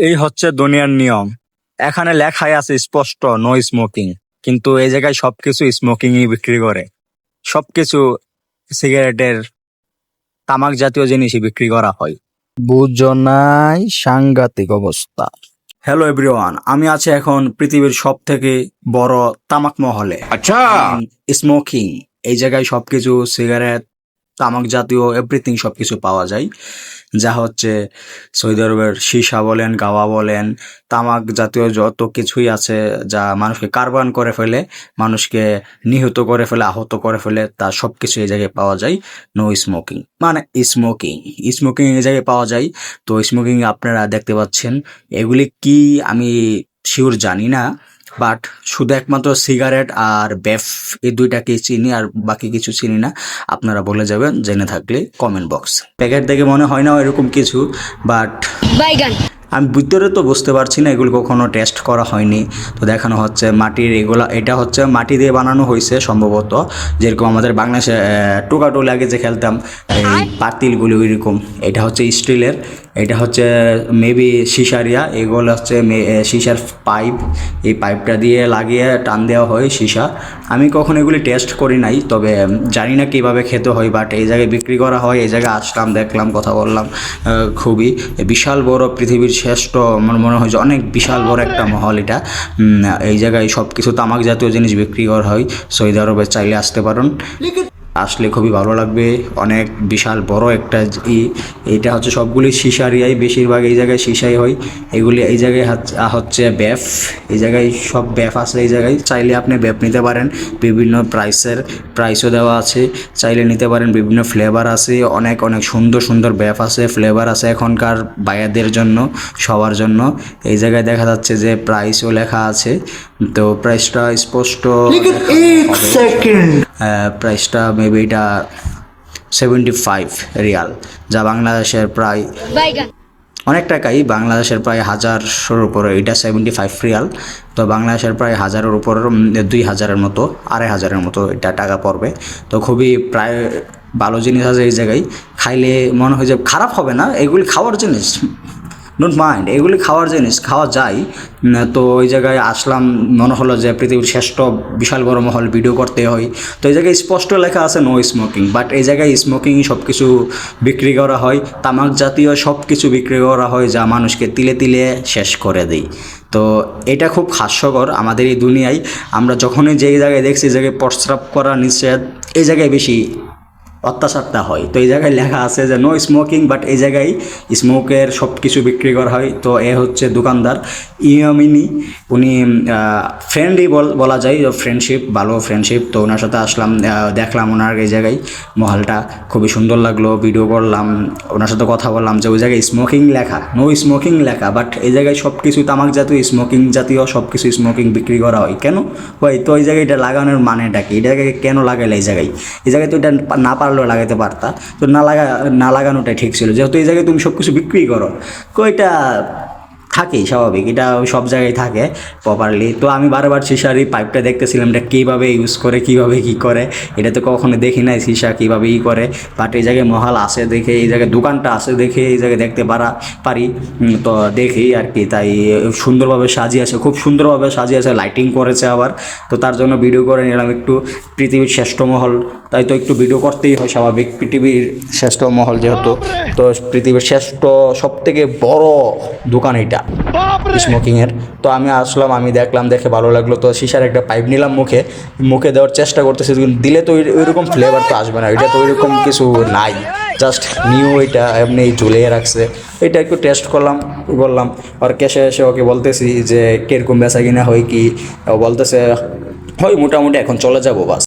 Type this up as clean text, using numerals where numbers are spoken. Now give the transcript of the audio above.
এই হচ্ছে দুনিয়ার নিয়ম। এখানে লেখাই আছে স্পষ্ট নো স্মোকিং, কিন্তু এই জায়গায় সবকিছু স্মোকিংই বিক্রি করে। সবকিছু সিগারেটের তামাক জাতীয় জিনিসই বিক্রি করা হয়। বুঝো নাই, সাংঘাতিক অবস্থা। হ্যালো এভরিওয়ান, আমি আছি এখন পৃথিবীর সব থেকে বড় তামাক মহলে। আচ্ছা, স্মোকিং, এই জায়গায় সবকিছু সিগারেট, তামাক জাতীয় এভরিথিং সবকিছু পাওয়া যায়। যা হচ্ছে সৌদি আরবের সীসা বলেন, গাওয়া বলেন, তামাক জাতীয় যত কিছুই আছে যা মানুষকে কার্বান করে ফেলে, মানুষকে নিহত করে ফেলে, আহত করে ফেলে, তা সবকিছু এই জায়গায় পাওয়া যায়। নো স্মোকিং মানে স্মোকিং এই জায়গায় পাওয়া যায়। তো স্মোকিং আপনারা দেখতে পাচ্ছেন, এগুলি কি আমি শিওর জানি না, বাট শুধু একমাত্র সিগারেট আর বেফ এই দুইটাকে চিনি, আর বাকি কিছু চিনি না। আপনারা বলে যাবেন জেনে থাকলে কমেন্ট বক্স। প্যাকেট দেখে মনে হয় না এরকম কিছু, বাট আমি ভিতরে তো বুঝতে পারছি না, এগুলো কখনো টেস্ট করা হয়নি। তো দেখানো হচ্ছে মাটির, এগুলো এটা হচ্ছে মাটি দিয়ে বানানো হয়েছে সম্ভবত, যেরকম আমাদের বাংলাদেশে টোকাটোলি আগে যে খেলতাম এই পাতিলগুলি ওইরকম। এটা হচ্ছে স্টিলের, এটা হচ্ছে মেবি সিসারিয়া, এগুলো হচ্ছে সিসার পাইপ। এই পাইপটা দিয়ে লাগিয়ে টান দেওয়া হয় সিসা। আমি কখনো এগুলি টেস্ট করি নাই, তবে জানি না কীভাবে খেতে হয়, বাট এই জায়গায় বিক্রি করা হয়। এই জায়গায় আসলাম, দেখলাম, কথা বললাম। খুবই বিশাল বড়, পৃথিবীর শ্রেষ্ঠ, আমার মনে হয় যে অনেক বিশাল বড় একটা মহল এটা। এই জায়গায় সব কিছু তামাক জাতীয় জিনিস বিক্রি করা হয়। সৌদি আরবে চাইলে আসতে পারেন, আসলে খুবই ভালো লাগবে। অনেক বিশাল বড় একটা এইটা হচ্ছে সবগুলি সিসারিয়াই, বেশিরভাগ এই জায়গায় সিসাই হয়। এগুলি এই জায়গায় হচ্ছে বেফ, এই জায়গায় সব বেফ আছে। এই জায়গায় চাইলে আপনি বেফ নিতে পারেন, বিভিন্ন প্রাইসও দেওয়া আছে, চাইলে নিতে পারেন। বিভিন্ন ফ্লেভার আছে, অনেক অনেক সুন্দর সুন্দর বেফ আছে, ফ্লেভার আছে এখনকার বায়াদের জন্য, সবার জন্য। এই জায়গায় দেখা যাচ্ছে যে প্রাইসও লেখা আছে, তো প্রাইসটা স্পষ্ট প্রাইসটা মেবি এটা 75 রিয়াল, যা বাংলাদেশের প্রায় অনেক টাকাই, বাংলাদেশের প্রায় 1000-এর উপরে। এটা 75 রিয়াল, তো বাংলাদেশের প্রায় 1000-এর উপর, 2000-এর মতো, 2500-এর মতো এটা টাকা পড়বে। তো খুবই প্রায় ভালো জিনিস আছে এই জায়গায়। খাইলে মনে হয় যে খারাপ হবে না, এগুলি খাওয়ার জিনিস, ডোন্ট মাইন্ড, এগুলি খাওয়ার জিনিস, খাওয়া যায়। তো ওই জায়গায় আসলাম, মনে হলো যে পৃথিবীর শ্রেষ্ঠ বিশাল বড় মহল, ভিডিও করতে হয়। তো এই জায়গায় স্পষ্ট লেখা আছে নো স্মোকিং, বাট এই জায়গায় স্মোকিংই সব কিছু বিক্রি করা হয়, তামাক জাতীয় সব কিছু বিক্রি করা হয়, যা মানুষকে তিলে তিলে শেষ করে দেয়। তো এটা খুব হাস্যকর আমাদের এই দুনিয়ায়। আমরা যখনই যে জায়গায় দেখছি যে জায়গায় প্রস্রাব করা নিষেধ, এই জায়গায় বেশি অত্যাচারটা হয়। তো এই জায়গায় লেখা আছে যে নো স্মোকিং, বাট এই জায়গায় স্মোকের সব কিছু বিক্রি করা হয়। তো এ হচ্ছে দোকানদার ইয়ামিনী, উনি ফ্রেন্ডই বলা যায়, ফ্রেন্ডশিপ, ভালো ফ্রেন্ডশিপ। তো ওনার সাথে আসলাম, দেখলাম ওনার এই জায়গায় মহলটা, খুবই সুন্দর লাগলো, ভিডিও করলাম, ওনার সাথে কথা বললাম। যে ওই জায়গায় স্মোকিং লেখা, নো স্মোকিং লেখা, বাট এই জায়গায় সব কিছু তামাক জাতীয়, স্মোকিং জাতীয় সব কিছু স্মোকিং বিক্রি করা হয়। কেন হয়? তো এই জায়গায় এটা লাগানোর মানেটা কি? এটা কেন লাগাইলে এই জায়গায়? এই জায়গায় তো এটা না পারলেও লাগাতে পারতা, তো না লাগানোটাই ঠিক ছিল, যেহেতু এই জায়গায় তুমি সব কিছু বিক্রি করো। তো এটা থাকেই স্বাভাবিক, এটা সব জায়গায় থাকে প্রপারলি। তো আমি বারবার সিসার এই পাইপটা দেখতেছিলাম, এটা কীভাবে ইউজ করে, কীভাবে কী করে, এটা তো কখনো দেখি নাই সিসা কীভাবে ই করে। বাট এই জায়গায় মহল আসে দেখে, এই জায়গায় দোকানটা আছে দেখে এই জায়গায় দেখতে পারি। তো দেখি আর কি, তাই সুন্দরভাবে সাজিয়েছে, খুব সুন্দরভাবে সাজিয়েছে, লাইটিং করেছে আবার। তো তার জন্য ভিডিও করে নিলাম একটু, পৃথিবীর শ্রেষ্ঠ মহল, তাই তো একটু ভিডিও করতেই হয় স্বাভাবিক, পৃথিবীর শ্রেষ্ঠ মহল যেহেতু। তো পৃথিবীর শ্রেষ্ঠ সব থেকে বড় দোকান এটা স্মোকিংয়ের। তো আমি আসলাম, আমি দেখলাম, দেখে ভালো লাগলো। তো সিসার একটা পাইপ নিলাম, মুখে দেওয়ার চেষ্টা করতেছি, দিলে তো ওইরকম ফ্লেভার তো আসবে না, এটা তো ওইরকম কিছু নাই, জাস্ট নিউ, এটা এমনি ঝুলিয়ে রাখছে। এটা একটু টেস্ট করলাম। আর ক্যাশে এসে ওকে বলতেছি যে কীরকম বেচা কিনা হয় কি, বলতেছে হয় মোটামুটি, এখন চলে যাবো বাস।